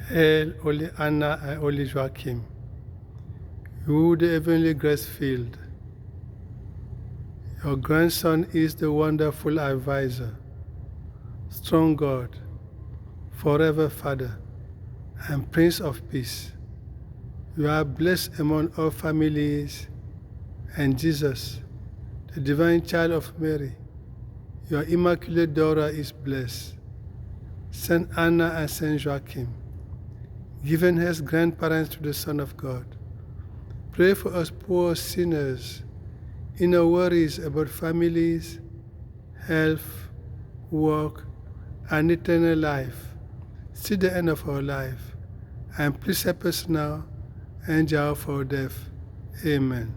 Hail, Holy Anna and Holy Joachim, you the heavenly grace filled. Your grandson is the wonderful advisor, strong God, forever Father, and Prince of Peace. You are blessed among all families, and Jesus, the divine child of Mary, your Immaculate Daughter, is blessed. Saint Anna and Saint Joachim, given as grandparents to the Son of God, pray for us poor sinners in our worries about families, health, work, and eternal life. See the end of our life, and please help us now and the hour of our death. Amen.